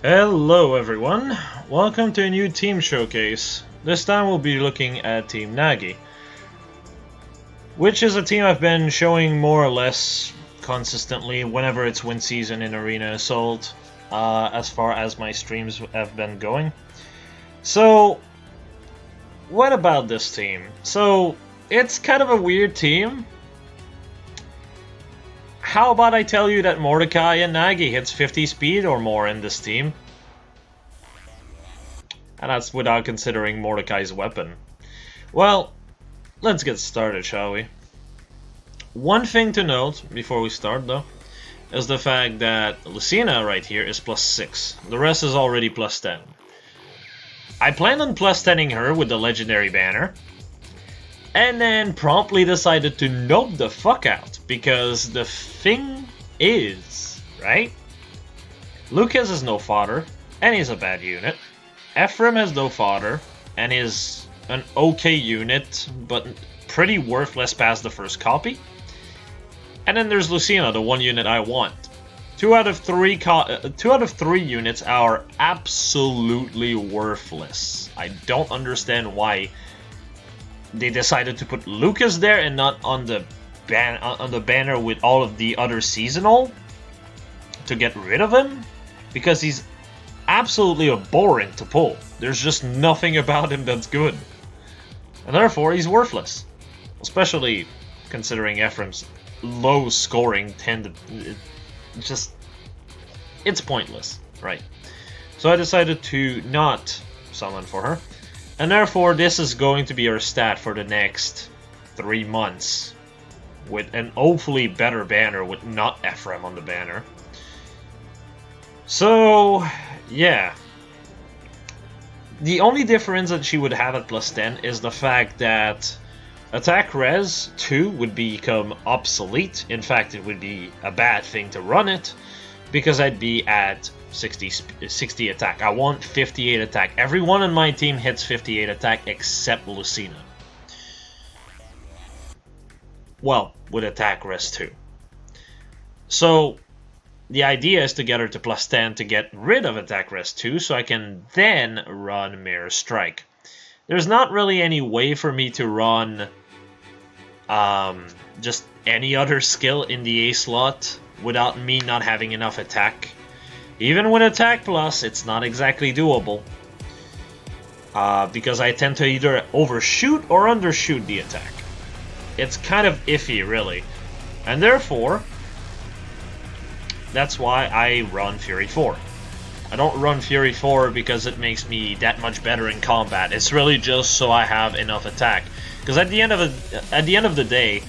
Hello everyone, welcome to a new team showcase. This time we'll be looking at Team Nagi, which is a team I've been showing more or less consistently whenever it's win season in Arena Assault, as far as my streams have been going. So, what about this team? So, it's kind of a weird team. How about I tell you that Mordecai and Nagi hits 50 speed or more in this team? And that's without considering Mordecai's weapon. Well, let's get started, shall we? One thing to note before we start, though, is the fact that Lucina right here is +6. The rest is already +10. I planned on +10ing her with the legendary banner, and then promptly decided to nope the fuck out, because the thing is, right? Lucas is no fodder, and he's a bad unit. Ephraim has no fodder, and is an okay unit, but pretty worthless past the first copy. And then there's Lucina, the one unit I want. 2 out of 3 units are absolutely worthless. I don't understand why they decided to put Lucas there and not on the banner with all of the other seasonal to get rid of him, because he's absolutely abhorrent to pull. There's just nothing about him that's good, and therefore he's worthless, especially considering Ephraim's low scoring it's pointless, right? So I decided to not summon for her. And therefore, this is going to be our stat for the next 3 months, with an hopefully better banner with not Ephraim on the banner. So, yeah. The only difference that she would have at +10 is the fact that attack res 2 would become obsolete. In fact, it would be a bad thing to run it, because I'd be at 60 attack. I want 58 attack. Everyone on my team hits 58 attack except Lucina. Well, with attack rest 2. So, the idea is to get her to +10 to get rid of attack rest 2, so I can then run Mirror Strike. There's not really any way for me to run just any other skill in the A slot without me not having enough attack. Even with attack plus, it's not exactly doable, because I tend to either overshoot or undershoot the attack. It's kind of iffy, really, and therefore, that's why I run Fury 4. I don't run Fury 4 because it makes me that much better in combat. It's really just so I have enough attack, because at the end of the day,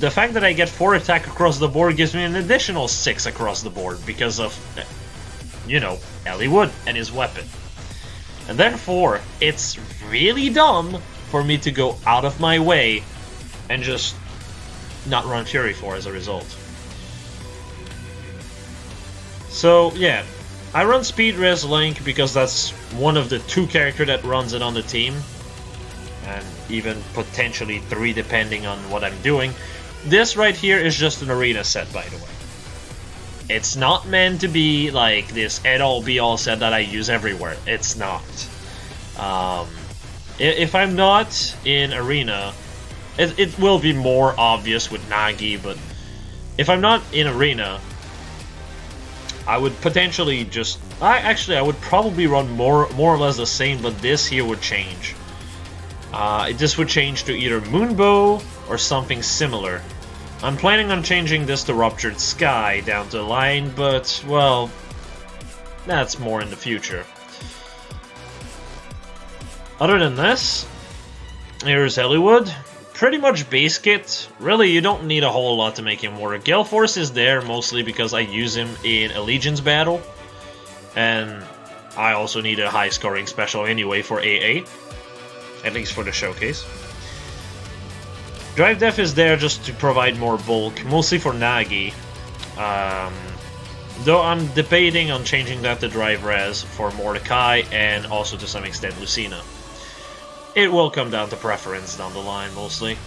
the fact that I get 4 attack across the board gives me an additional 6 across the board because of, you know, Eliwood and his weapon. And therefore, it's really dumb for me to go out of my way and just not run Fury 4 as a result. So, yeah, I run Speed Res Link because that's one of the 2 characters that runs it on the team, and even potentially 3 depending on what I'm doing. This right here is just an arena set, by the way. It's not meant to be like this end-all be-all set that I use everywhere. It's not. If I'm not in arena, it will be more obvious with Nagi, but if I'm not in arena, I would potentially just... I would probably run more or less the same, but this here would change. This would change to either Moonbow or something similar. I'm planning on changing this to Ruptured Sky down the line, but, well, that's more in the future. Other than this, here's Eliwood. Pretty much base kit. Really, you don't need a whole lot to make him work. Gale Force is there mostly because I use him in Allegiance battle, and I also need a high scoring special anyway for AA, at least for the showcase. Drive Def is there just to provide more bulk, mostly for Nagi, though I'm debating on changing that to Drive Res for Mordecai and also to some extent Lucina. It will come down to preference down the line, mostly.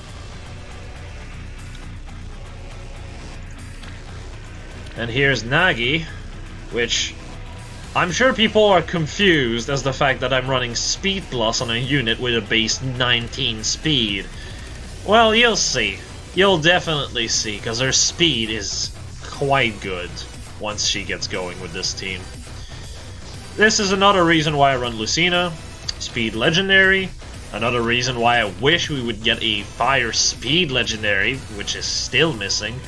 And here's Nagi, which I'm sure people are confused as the fact that I'm running Speed Plus on a unit with a base 19 speed. Well, you'll see. You'll definitely see, because her speed is quite good once she gets going with this team. This is another reason why I run Lucina, Speed Legendary. Another reason why I wish we would get a Fire Speed Legendary, which is still missing.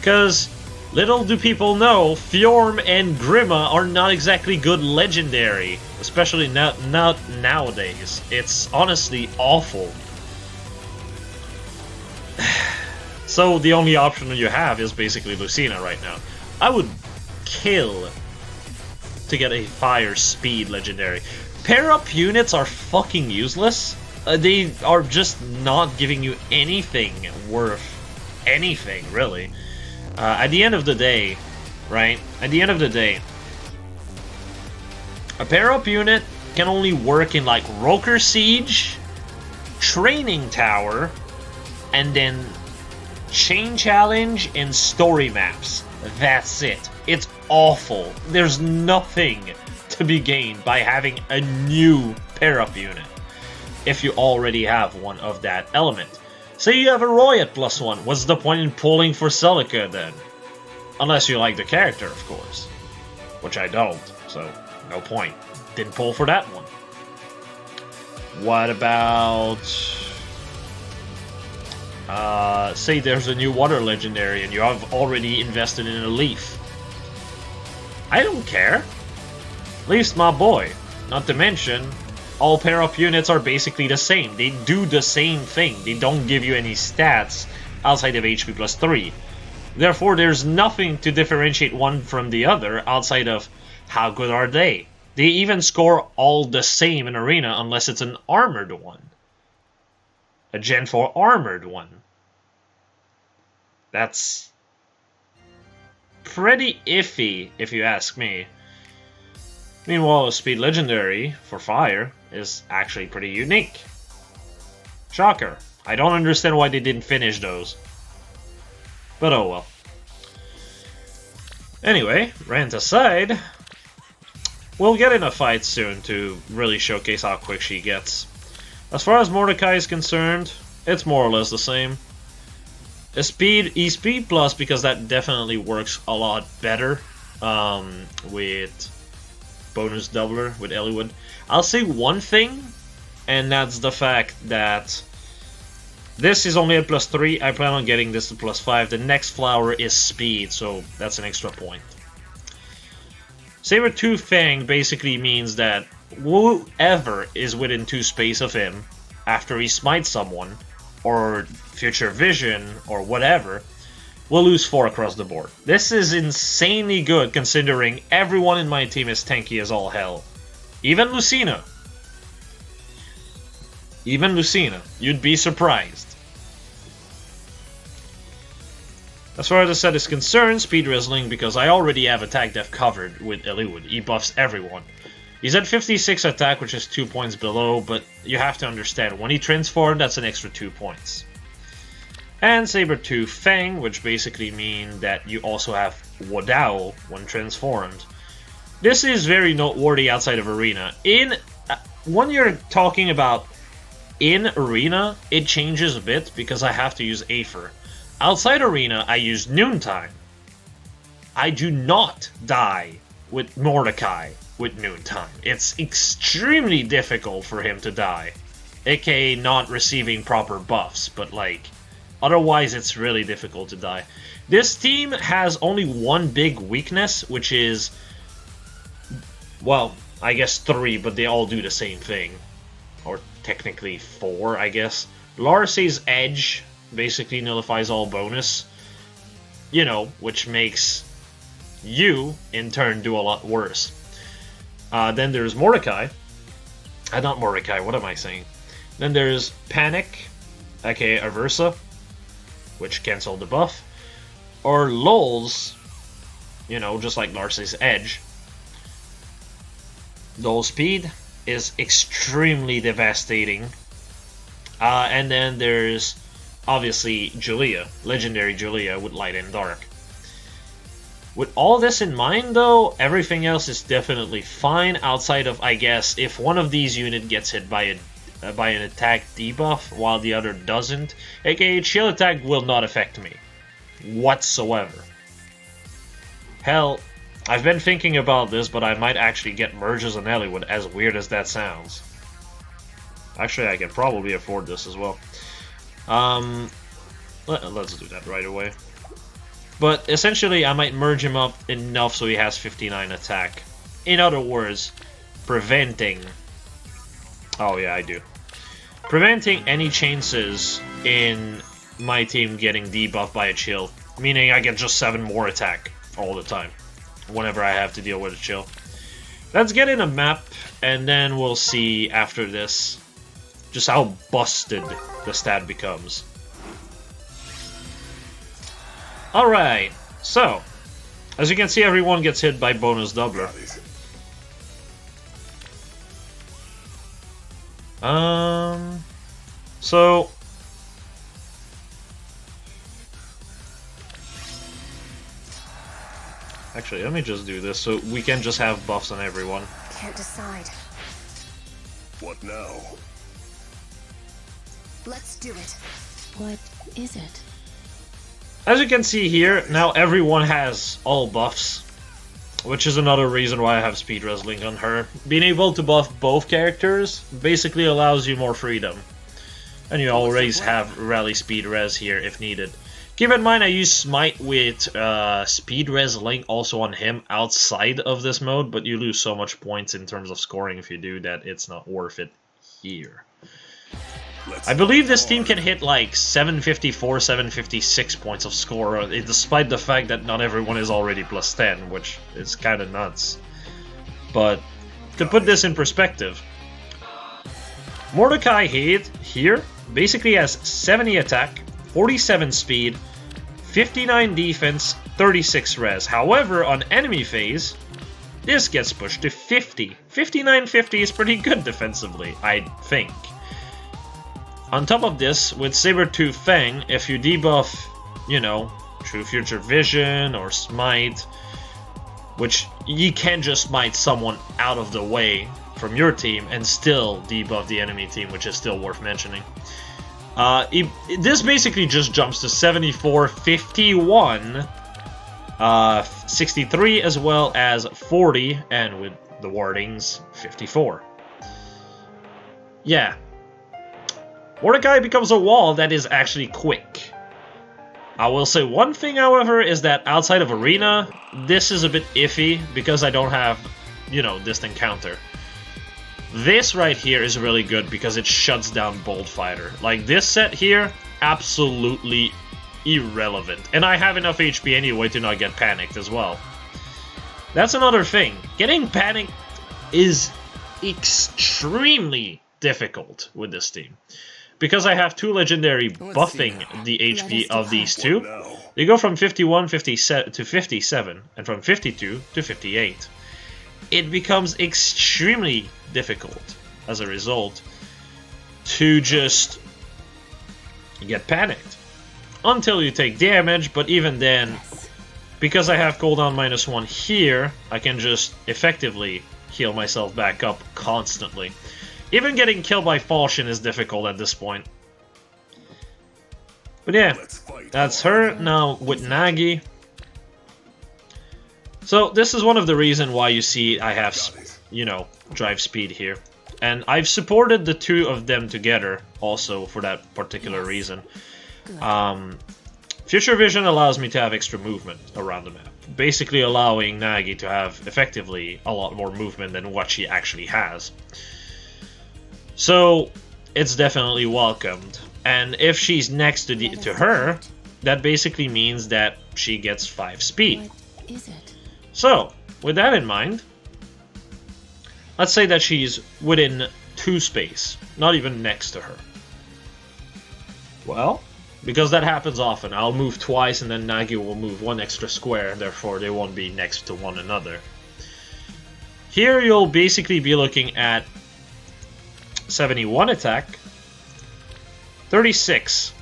Because little do people know, Fjorm and Grima are not exactly good Legendary. Especially not nowadays. It's honestly awful. So the only option you have is basically Lucina right now. I would kill to get a Fire Speed Legendary. Pair-up units are fucking useless. They are just not giving you anything worth anything, really. At the end of the day, right? At the end of the day, a pair-up unit can only work in like Roker Siege, Training Tower, and then Chain Challenge and Story Maps. That's it. It's awful. There's nothing to be gained by having a new pair-up unit if you already have one of that element. Say you have a Roy at +1, what's the point in pulling for Celica then? Unless you like the character, of course. Which I don't, so no point. Didn't pull for that one. What about... say there's a new water legendary and you have already invested in a leaf. I don't care. Leaf's my boy. Not to mention, all pair-up units are basically the same. They do the same thing. They don't give you any stats outside of HP +3. Therefore, there's nothing to differentiate one from the other outside of how good are they. They even score all the same in Arena unless it's an armored one. A Gen 4 armored one. That's pretty iffy, if you ask me. Meanwhile, a Speed Legendary for Fire is actually pretty unique. Shocker. I don't understand why they didn't finish those. But oh well. Anyway, rant aside, we'll get in a fight soon to really showcase how quick she gets. As far as Mordecai is concerned, it's more or less the same. A Speed Plus, because that definitely works a lot better with bonus doubler with Eliwood. I'll say one thing, and that's the fact that this is only at +3. I plan on getting this to +5. The next flower is speed, so that's an extra point. Saber-Tooth Fang basically means that whoever is within 2 space of him after he smites someone, or Future Vision, or whatever, will lose 4 across the board. This is insanely good considering everyone in my team is tanky as all hell. Even Lucina. Even Lucina. You'd be surprised. As far as the set is concerned, Speed Wrestling, because I already have attack def covered with Eliwood. He buffs everyone. He's at 56 attack, which is 2 points below, but you have to understand, when he transforms, that's an extra 2 points. And Saber-Tooth Fang, which basically means that you also have Wadao when transformed. This is very noteworthy outside of Arena. When you're talking about in Arena, it changes a bit because I have to use Aether. Outside Arena, I use Noontime. I do not die with Mordecai with Noontime. It's extremely difficult for him to die. AKA not receiving proper buffs, but like, otherwise it's really difficult to die. This team has only one big weakness, which is, well, I guess 3, but they all do the same thing. Or technically 4, I guess. Larcey's Edge basically nullifies all bonus, you know, which makes you, in turn, do a lot worse. Then there's Mordecai. Not Mordecai, what am I saying? Then there's Panic, aka Aversa, which cancel the buff. Or Lulz, you know, just like Larcey's Edge. Dull Speed is extremely devastating. And then there's obviously Julia, legendary Julia with Light and Dark. With all this in mind, though, everything else is definitely fine outside of, I guess, if one of these units gets hit by an attack debuff while the other doesn't, aka chill attack will not affect me whatsoever. Hell, I've been thinking about this, but I might actually get merges on Eliwood, as weird as that sounds. Actually, I can probably afford this as well. Let's do that right away. But essentially, I might merge him up enough so he has 59 attack. In other words, preventing... Oh yeah, I do. Preventing any chances in my team getting debuffed by a chill. Meaning I get just 7 more attack all the time. Whenever I have to deal with a chill. Let's get in a map, and then we'll see after this just how busted the stat becomes. Alright, so, as you can see, everyone gets hit by bonus doubler. So... Actually, let me just do this so we can just have buffs on everyone. Can't decide. What now? Let's do it. What is it? As you can see here, now everyone has all buffs, which is another reason why I have Speed Res Link on her. Being able to buff both characters basically allows you more freedom. And you always have Rally Speed Res here if needed. Keep in mind I use Smite with Speed Res Link also on him outside of this mode, but you lose so much points in terms of scoring if you do that it's not worth it here. I believe this team can hit like 754, 756 points of score, despite the fact that not everyone is already plus 10, which is kind of nuts. But to put this in perspective, Mordecai here basically has 70 attack, 47 speed, 59 defense, 36 res. However, on enemy phase, this gets pushed to 50. 59-50 is pretty good defensively, I think. On top of this, with Sabertooth Fang, if you debuff, you know, True Future Vision or Smite, which you can just smite someone out of the way from your team and still debuff the enemy team, which is still worth mentioning. This basically just jumps to 74, 51, 63 as well as 40, and with the wardings, 54. Yeah. Mordecai becomes a wall that is actually quick. I will say one thing, however, is that outside of Arena, this is a bit iffy because I don't have, you know, distant counter. This right here is really good because it shuts down Bold Fighter. Like this set here, absolutely irrelevant. And I have enough HP anyway to not get panicked as well. That's another thing. Getting panicked is extremely difficult with this team. Because I have two legendary buffing the HP of these two, they go from 51 to 57, and from 52 to 58. It becomes extremely difficult, as a result, to just get panicked. Until you take damage, but even then, because I have cooldown -1 here, I can just effectively heal myself back up constantly. Even getting killed by Falchion is difficult at this point. But yeah, that's her. Now with Nagi. So this is one of the reasons why you see I have, you know, drive speed here. And I've supported the two of them together also for that particular reason. Future Vision allows me to have extra movement around the map. Basically allowing Nagi to have effectively a lot more movement than what she actually has. So, it's definitely welcomed. And if she's next to her, that basically means that she gets 5 speed. What is it? So, with that in mind, let's say that she's within 2 space, not even next to her. Well, because that happens often, I'll move twice and then Nagi will move 1 extra square, therefore they won't be next to one another. Here you'll basically be looking at 71 attack, 36,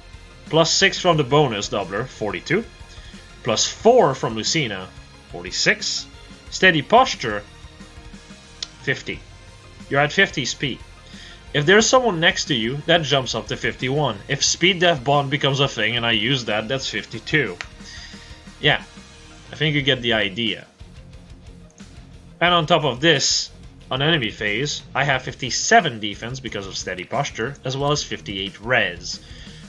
plus 6 from the bonus doubler, 42, plus 4 from Lucina, 46. Steady posture, 50. You're at 50 speed. If there's someone next to you, that jumps up to 51. If speed def bond becomes a thing and I use that, that's 52. Yeah, I think you get the idea. And on top of this, on enemy phase, I have 57 defense because of steady posture, as well as 58 res.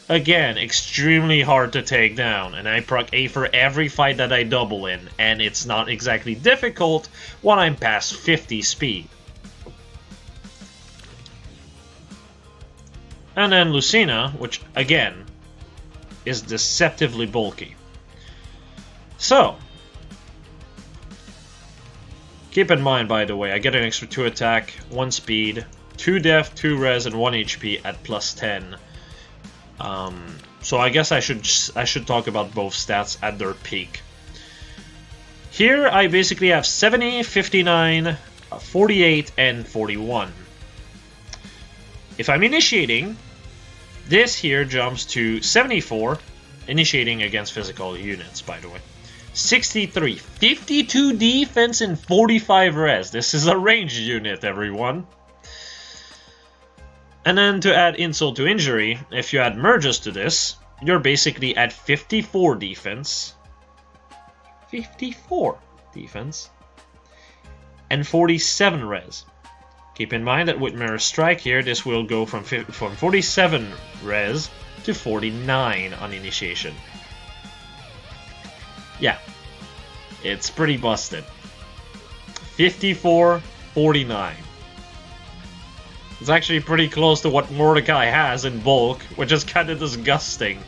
Again, extremely hard to take down, and I proc A for every fight that I double in, and it's not exactly difficult when I'm past 50 speed. And then Lucina, which again is deceptively bulky. So, keep in mind, by the way, I get an extra 2 attack, 1 speed, 2 def, 2 res, and 1 HP at plus 10. So I guess I should talk about both stats at their peak. Here I basically have 70, 59, 48, and 41. If I'm initiating, this here jumps to 74, initiating against physical units, by the way. 63, 52 defense, and 45 res. This is a ranged unit, everyone. And then to add insult to injury, if you add merges to this, you're basically at 54 defense. 54 defense. And 47 res. Keep in mind that with Mirror Strike here, this will go from 47 res to 49 on initiation. Yeah, it's pretty busted. 54, 49. It's actually pretty close to what Mordecai has in bulk, which is kind of disgusting.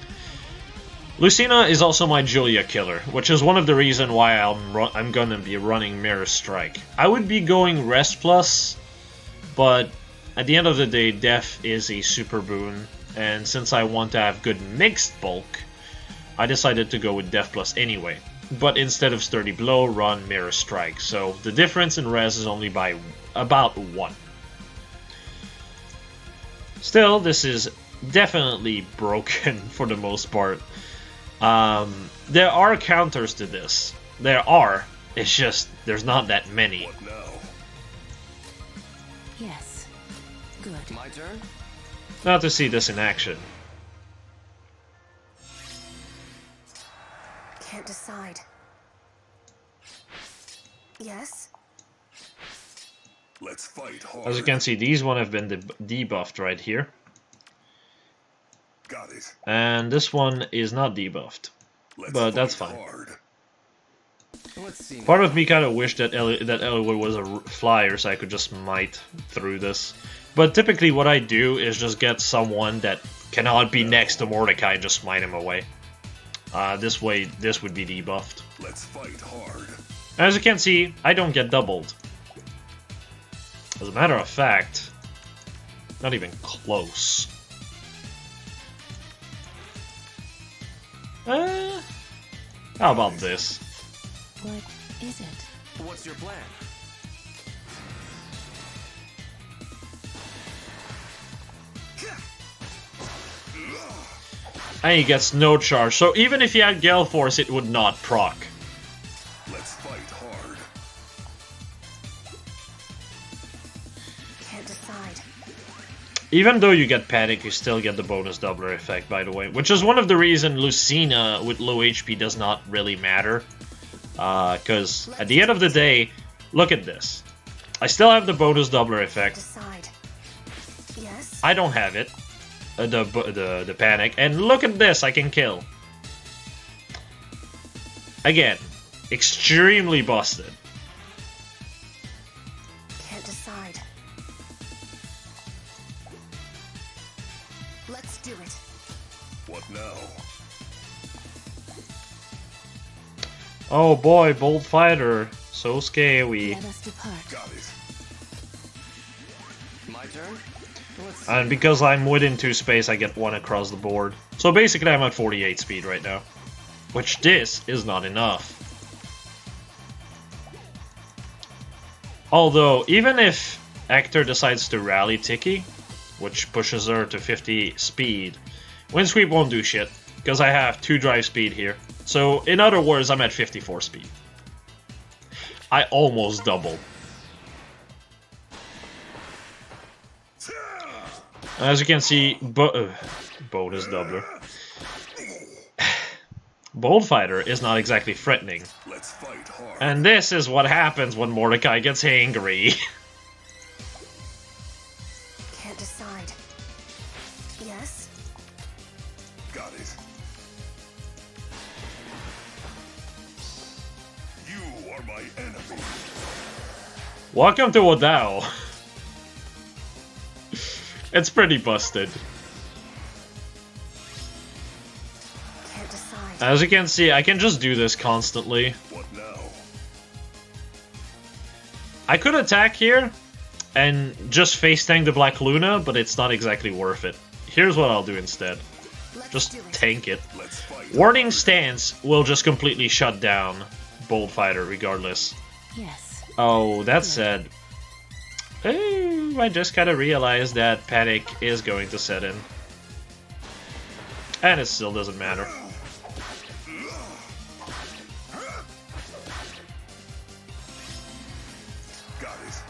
Lucina is also my Julia killer, which is one of the reasons why I'm gonna be running Mirror Strike. I would be going Rest Plus, but at the end of the day, Def is a super boon, and since I want to have good mixed bulk, I decided to go with Def Plus anyway. But instead of Sturdy Blow, run Mirror Strike, so the difference in res is only by about 1. Still, this is definitely broken for the most part. There are counters to this. There are. It's just, there's not that many. What now? Yes. Good. My turn? Not to see this in action. Can't decide. Yes? Let's fight hard. As you can see, these one have been debuffed right here. Got it. And this one is not debuffed. Let's But that's fight fine. hard. Let's see. Part of me kind of wished that Eliwood was a flyer so I could just smite through this. But typically what I do is just get someone that cannot be next to Mordecai and just smite him away. This way, this would be debuffed. Let's fight hard. As you can see, I don't get doubled. As a matter of fact, not even close. How about this? What is it? What's your plan? And he gets no charge, so even if he had Gale Force, it would not proc. Let's fight hard. Can't decide. Even though you get Panic, you still get the bonus doubler effect, by the way. Which is one of the reasons Lucina with low HP does not really matter. Because at the end of the day, look at this. I still have the bonus doubler effect. Decide. Yes? I don't have it. The Panic. And look at this, I can kill. Again, extremely busted. Can't decide. Let's do it. What now? Oh boy, Bold Fighter. So scary. Let us depart. Got it. My turn? Let's see. And because I'm within 2 space, I get 1 across the board. So basically I'm at 48 speed right now. Which this is not enough. Although, even if Hector decides to rally Tiki, which pushes her to 50 speed, Windsweep won't do shit, because I have 2 drive speed here. So, in other words, I'm at 54 speed. I almost doubled. As you can see, Bold is doubler. Bold Fighter is not exactly threatening. Let's fight hard. And this is what happens when Mordecai gets angry. Can't decide. Yes? Got it. You are my enemy. Welcome to Odao. It's pretty busted. Can't decide. As you can see, I can just do this constantly. What now? I could attack here and just face tank the Black Luna, but it's not exactly worth it. Here's what I'll do instead. Let's Just do it. tank it. Let's fight. Warning Stance will just completely shut down Bold Fighter regardless. Yes. Oh, that said, I just kind of realized that Panic is going to set in. And it still doesn't matter. Got it.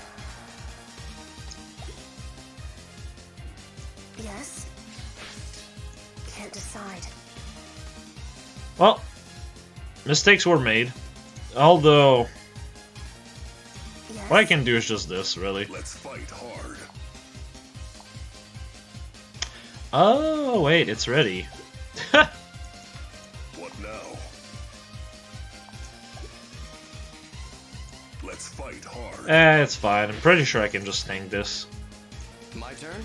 Yes? Can't decide. Well, mistakes were made. Although, Yes? what I can do is just this, really. Let's fight hard. Oh, wait, it's ready. What now? Let's fight hard. It's fine. I'm pretty sure I can just tank this. My turn?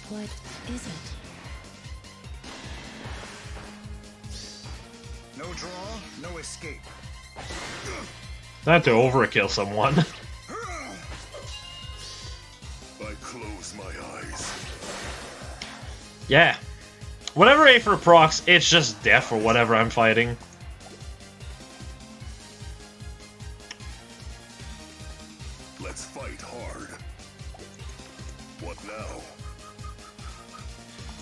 What is it? No draw, no escape. Not to overkill someone. I close my eyes. Yeah. Whatever A for procs, it's just death for whatever I'm fighting. Let's fight hard. What now?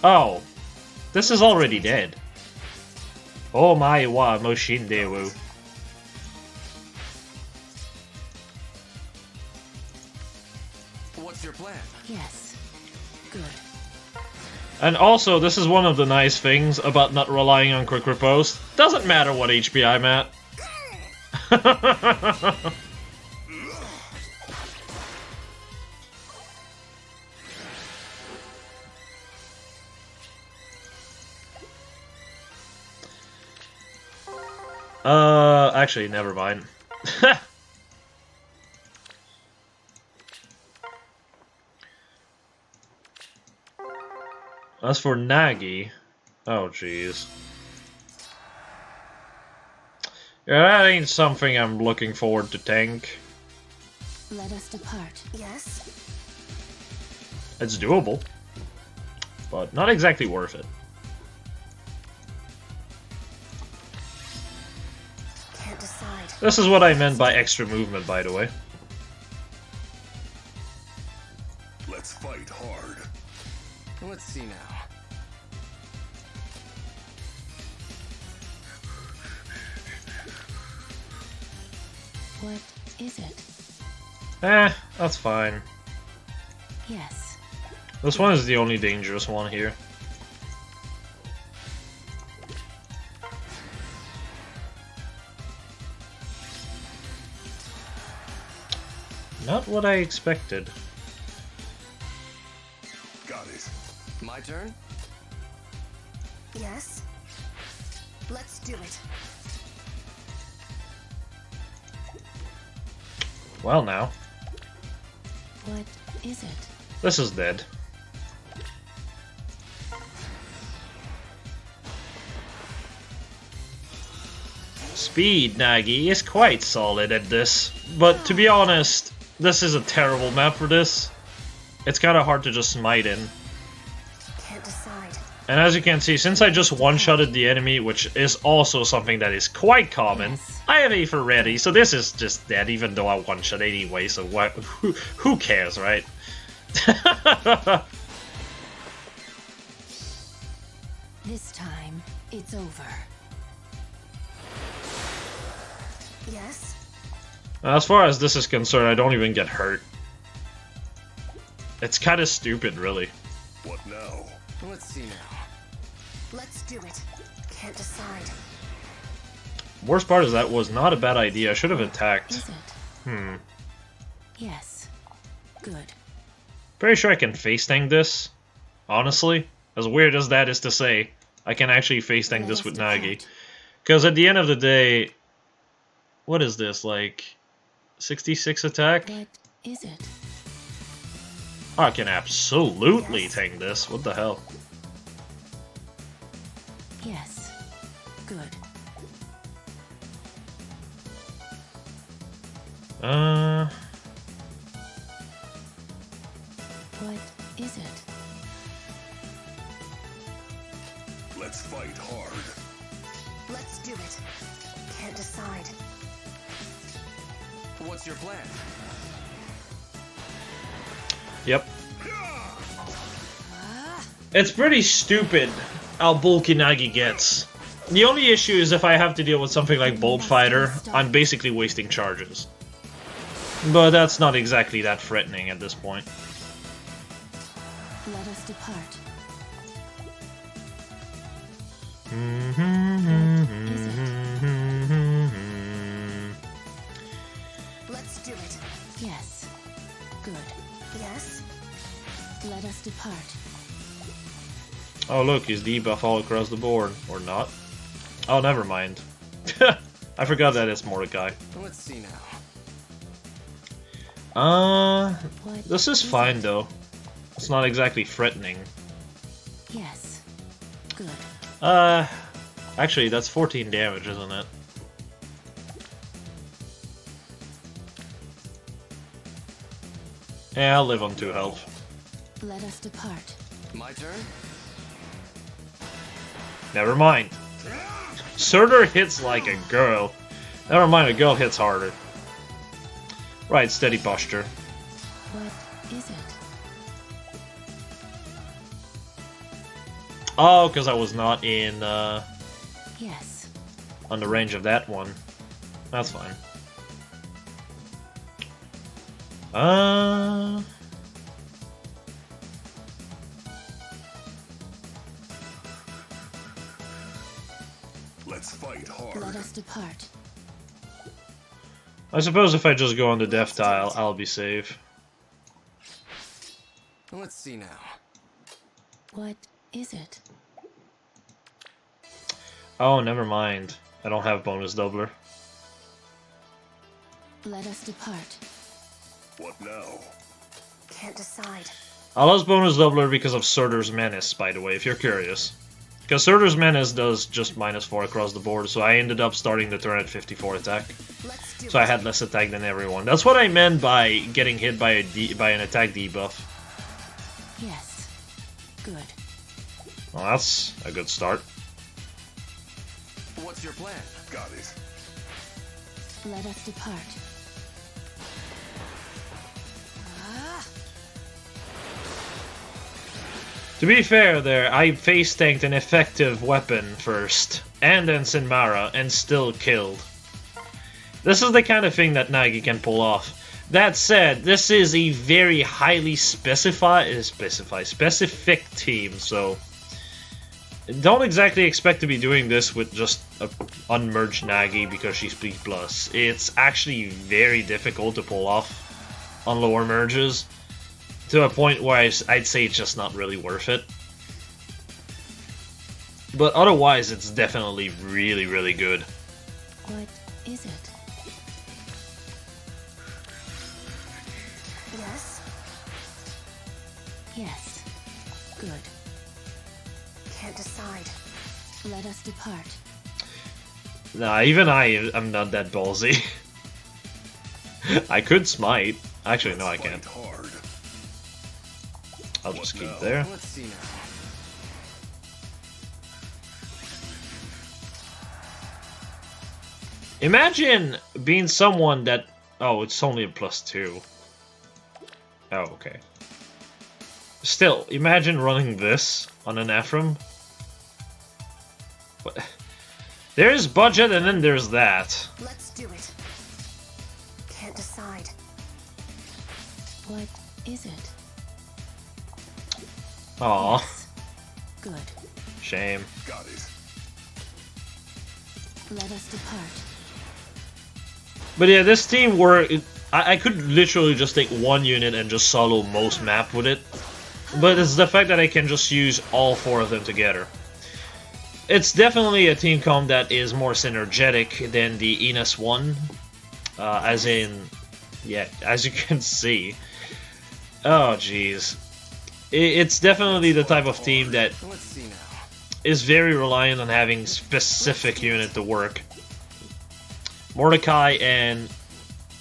Oh. This is already dead. Oh my wa Moshindewu. What's your plan? Yes. Good. And also, this is one of the nice things about not relying on quick riposte. Doesn't matter what HP I'm at. Actually, never mind. As for Nagi, oh jeez. Yeah, that ain't something I'm looking forward to tank. Let us depart. Yes? It's doable, but not exactly worth it. Can't decide. This is what I meant by extra movement, by the way. Let's fight hard. Let's see now. What is it? That's fine. Yes. This one is the only dangerous one here. Not what I expected. Got it. My turn? Yes? Let's do it. Well now, What is it? this is dead. Speed Nagi is quite solid at this, but to be honest, this is a terrible map for this. It's kinda hard to just smite in. Can't decide. And as you can see, since I just one-shotted the enemy, which is also something that is quite common, Yes. I have A for ready, so this is just dead even though I one-shot anyway, so what, who cares, right? This time, it's over. Yes? As far as this is concerned, I don't even get hurt. It's kind of stupid, really. What now? Let's see now. Let's do it. Can't decide. Worst part is that was not a bad idea. I should have attacked. Is it? Yes. Good. Pretty sure I can face tank this. Honestly, as weird as that is to say, I can actually face tank this with Nagi. Because at the end of the day, what is this, like 66 attack? What is it? I can absolutely tank this. What the hell? Yes. Good. What is it? Let's fight hard. Let's do it. Can't decide. What's your plan? Yep. It's pretty stupid how bulky Nagi gets. The only issue is if I have to deal with something like Bolt Fighter, I'm basically wasting charges. But that's not exactly that threatening at this point. Let us depart. Let's do it. Yes. Good. Yes? Let us depart. Oh look, he's debuff all across the board. Or not. Oh, never mind. I forgot that it's Mordecai. Let's see now. What This is fine though. It's not exactly threatening. Yes. Good. Actually, that's 14 damage, isn't it? Yeah, I'll live on 2 health. Let us depart. My turn? Never mind. Surtur hits like a girl. Never mind, a girl hits harder. Right, steady posture. What is it? Oh, because I was not in, Yes. on the range of that one. That's fine. Let's fight hard. Let us depart. I suppose if I just go on the death tile, I'll be safe. Let's see now. What is it? Oh, never mind. I don't have bonus doubler. Let us depart. What now? Can't decide. I lost bonus doubler because of Surtur's Menace, by the way, if you're curious. Because Surtur's Menace does just -4 across the board, so I ended up starting the turn at 54 attack. Let's do So I it. had less attack than everyone. That's what I meant by getting hit by by an attack debuff. Yes. Good. Well, that's a good start. What's your plan? Got it. Let us depart. To be fair there, I face tanked an effective weapon first, and then Sinmara, and still killed. This is the kind of thing that Nagi can pull off. That said, this is a very highly specific team, so don't exactly expect to be doing this with just a unmerged Nagi because she's Speedy Plus. It's actually very difficult to pull off on lower merges, to a point where I'd say it's just not really worth it. But otherwise, it's definitely really, really good. What is it? Yes? Yes. Good. Can't decide. Let us depart. Nah, even I am not that ballsy. I could smite. Actually, no, I Let's can't. fight hard. I'll just keep now? there. Let's see now. Imagine being someone that... Oh, it's only a +2. Oh, okay. Still, imagine running this on an Ephraim. What? There's budget and then there's that. Let's do it. What is it? Aw, Yes. Good. shame. Got it. Let us depart. But yeah, this team I could literally just take one unit and just solo most map with it. But it's the fact that I can just use all 4 of them together. It's definitely a team comp that is more synergetic than the Enos one. As in, yeah, as you can see. Oh, jeez. It's definitely the type of team that Let's see now. is very reliant on having specific unit to work. Mordecai and,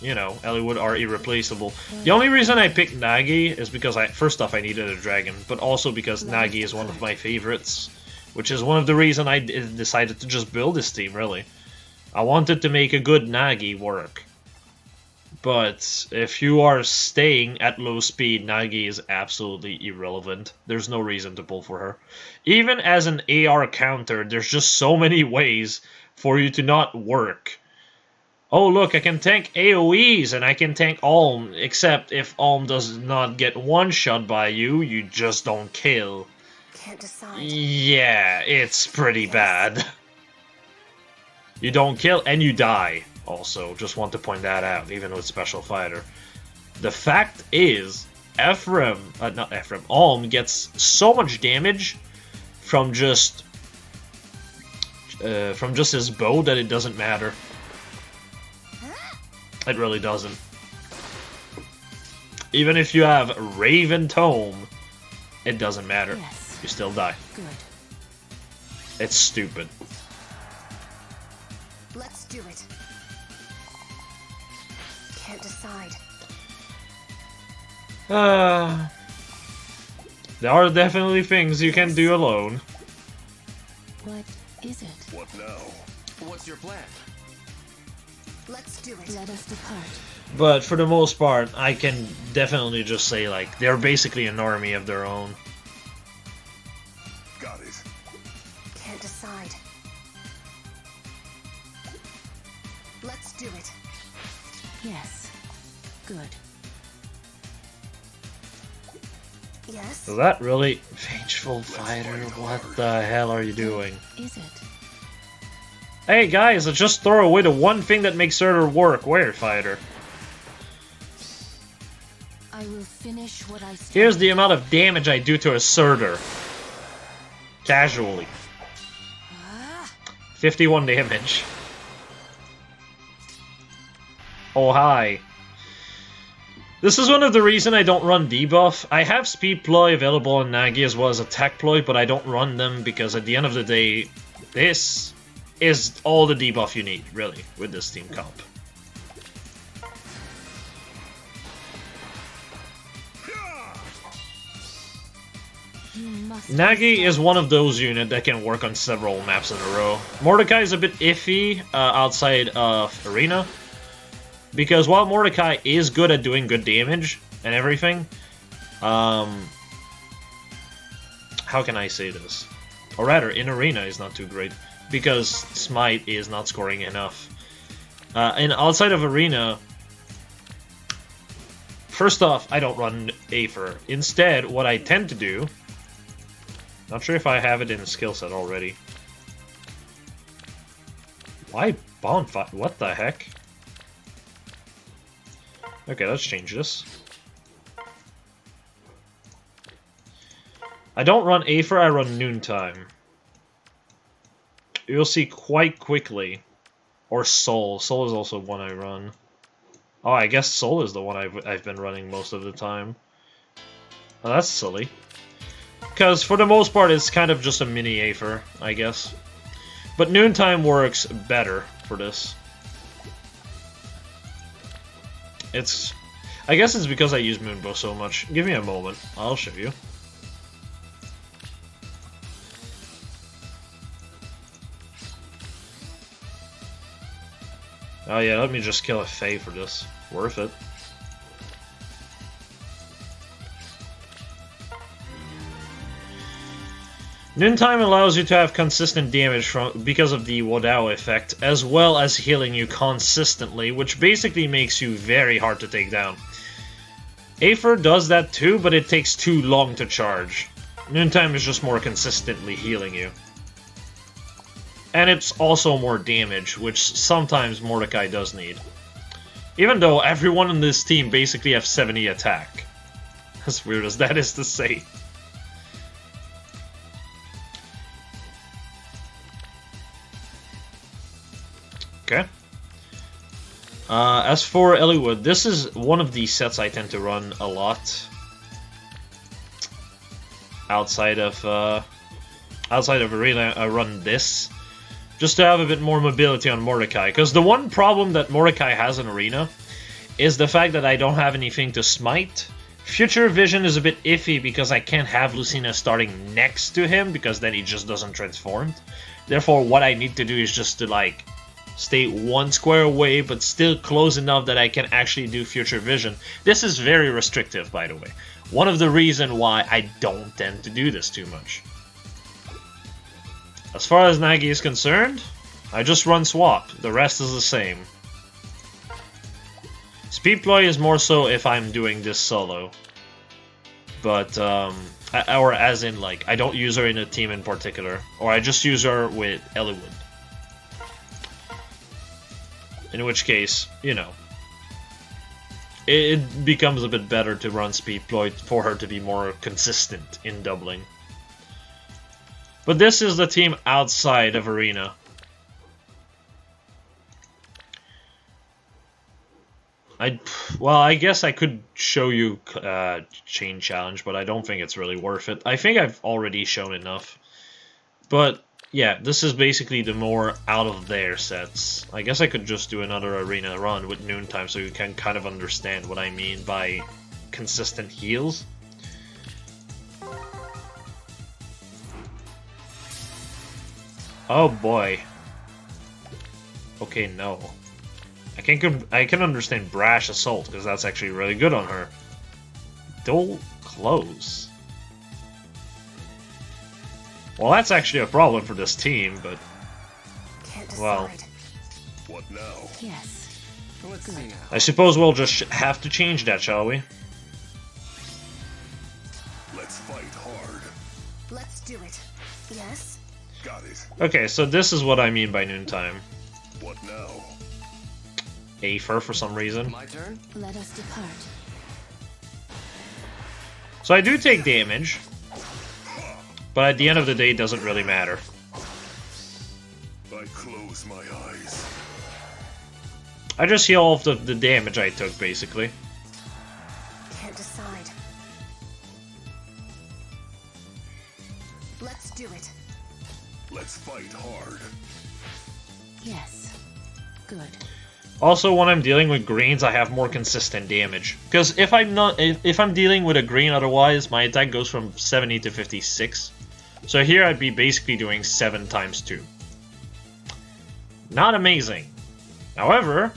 you know, Eliwood are irreplaceable. The only reason I picked Nagi is because first off I needed a dragon, but also because Nagi is one of my favorites, which is one of the reasons I decided to just build this team, really. I wanted to make a good Nagi work. But if you are staying at low speed, Nagi is absolutely irrelevant. There's no reason to pull for her. Even as an AR counter, there's just so many ways for you to not work. Oh look, I can tank AoEs and I can tank Ulm, except if Ulm does not get one-shot by you, you just don't kill. Can't decide. Yeah, it's pretty bad. You don't kill and you die. Also, just want to point that out, even with Special Fighter. The fact is, Ulm gets so much damage from just his bow that it doesn't matter. It really doesn't. Even if you have Raven Tome, it doesn't matter. Yes. You still die. Good. It's stupid. Let's do it. Can't decide. There are definitely things you can do alone. What is it? What now? What's your plan? Let's do it. Let us depart. But for the most part, I can definitely just say, like, they're basically an army of their own. Got it. Can't decide. Let's do it. Yes. Good. Yes. Is that really Vengeful Fighter? What the hell are you doing? Is it? Hey guys, let's just throw away the one thing that makes Surtur work. Where, Fighter? I will finish what I started. Here's the amount of damage I do to a Surtur. Casually. 51 damage. Oh, hi. This is one of the reasons I don't run debuff. I have Speed Ploy available on Nagi as well as Attack Ploy, but I don't run them because at the end of the day, this is all the debuff you need, really, with this team comp. You must Nagi is one of those units that can work on several maps in a row. Mordecai is a bit iffy outside of Arena, because while Mordecai is good at doing good damage and everything, how can I say this? Or rather, in Arena is not too great, because Smite is not scoring enough. And outside of Arena, first off, I don't run Aether. Instead, what I tend to do, not sure if I have it in the skill set already. Why Bonfire? What the heck? Okay, let's change this. I don't run Aether, I run Noontime. You'll see quite quickly. Or Soul. Soul is also one I run. Oh, I guess Soul is the one I've been running most of the time. Oh, that's silly. Because for the most part, it's kind of just a mini Aether, I guess. But Noontime works better for this. I guess it's because I use Moonbow so much. Give me a moment. I'll show you. Oh yeah, let me just kill a Fae for this. Worth it. Noontime allows you to have consistent damage because of the Wadao effect, as well as healing you consistently, which basically makes you very hard to take down. Aether does that too, but it takes too long to charge. Noontime is just more consistently healing you. And it's also more damage, which sometimes Mordecai does need. Even though everyone on this team basically have 70 attack. As weird as that is to say. Okay. As for Eliwood, this is one of the sets I tend to run a lot. Outside of Arena, I run this. Just to have a bit more mobility on Mordecai. Because the one problem that Mordecai has in Arena is the fact that I don't have anything to smite. Future Vision is a bit iffy because I can't have Lucina starting next to him because then he just doesn't transform. Therefore, what I need to do is just to like stay one square away but still close enough that I can actually do Future Vision. This is very restrictive, by the way. One of the reasons why I don't tend to do this too much. As far as Nagi is concerned, I just run swap. The rest is the same. Speed Ploy is more so if I'm doing this solo. But, or as in, like, I don't use her in a team in particular. Or I just use her with Eliwood. In which case, you know, it becomes a bit better to run Speed Ploy for her to be more consistent in doubling. But this is the team outside of Arena. Well, I guess I could show you Chain Challenge, but I don't think it's really worth it. I think I've already shown enough. But, yeah, this is basically the more out of there sets. I guess I could just do another Arena run with Noontime so you can kind of understand what I mean by consistent heals. Oh boy. Okay, no. I can understand Brash Assault, because that's actually really good on her. Dull Close. Well, that's actually a problem for this team, but... Can't decide. Well... What now? Yes. Let's see now. I suppose we'll just have to change that, shall we? Let's fight hard. Let's do it. Yes? Got it. Okay, so this is what I mean by Noontime. What now? Aether for some reason. My turn? Let us depart. So I do take damage, but at the end of the day it doesn't really matter. I close my eyes. I just heal off the damage I took, basically. Can't decide. Let's do it. Let's fight hard. Yes. Good. Also, when I'm dealing with greens, I have more consistent damage. Because if I'm dealing with a green otherwise, my attack goes from 70 to 56. So here I'd be basically doing 7 times 2. Not amazing. However,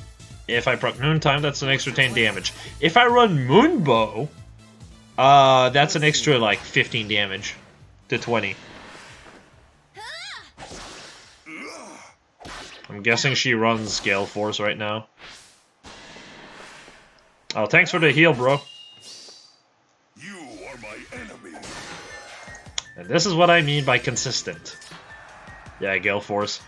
if I proc Noontime, that's an extra 10 damage. If I run Moonbow, that's an extra like 15 damage to 20. I'm guessing she runs Gale Force right now. Oh, thanks for the heal, bro. You are my enemy. And this is what I mean by consistent. Yeah, Gale Force.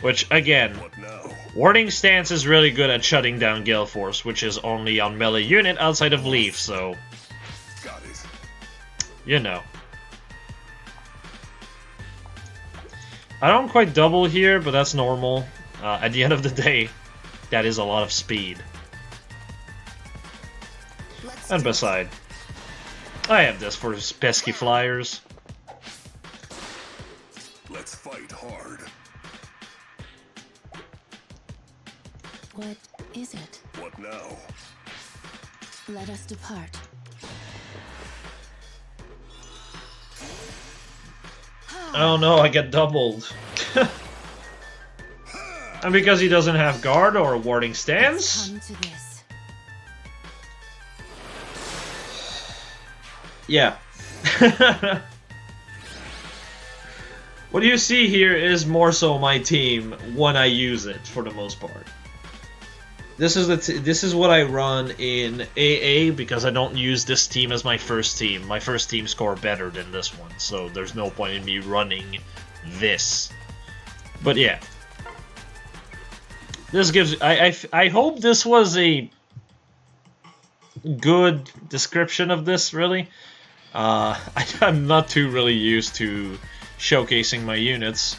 Which, again, What now? Warding Stance is really good at shutting down Gale Force, which is only on melee unit outside of Leaf, so... Got it. You know. I don't quite double here, but that's normal. At the end of the day, that is a lot of speed. Let's And do it. beside, I have this for pesky flyers. Let's fight hard. What is it? What now? Let us depart. Oh no, I get doubled. And because he doesn't have guard or warding stance? Come to this. Yeah. What you see here is more so my team when I use it, for the most part. This is what I run in AA because I don't use this team as my first team. My first team score better than this one, so there's no point in me running this. But yeah, this gives. I hope this was a good description of this. Really, I'm not too really used to showcasing my units.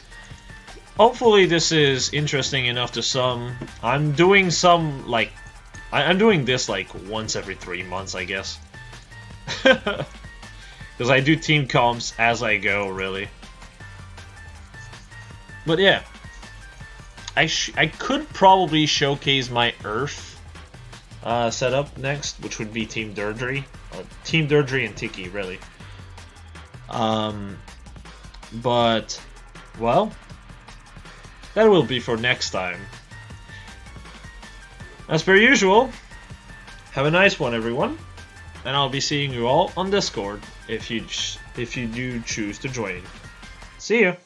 Hopefully this is interesting enough to some. I'm doing some, like, I'm doing this like once every 3 months, I guess. Because I do team comps as I go, really. But yeah. I could probably showcase my Earth setup next, which would be Team Durdry. Team Durdry and Tiki, really. But, well... that will be for next time. As per usual, have a nice one, everyone, and I'll be seeing you all on Discord if you do choose to join. See ya!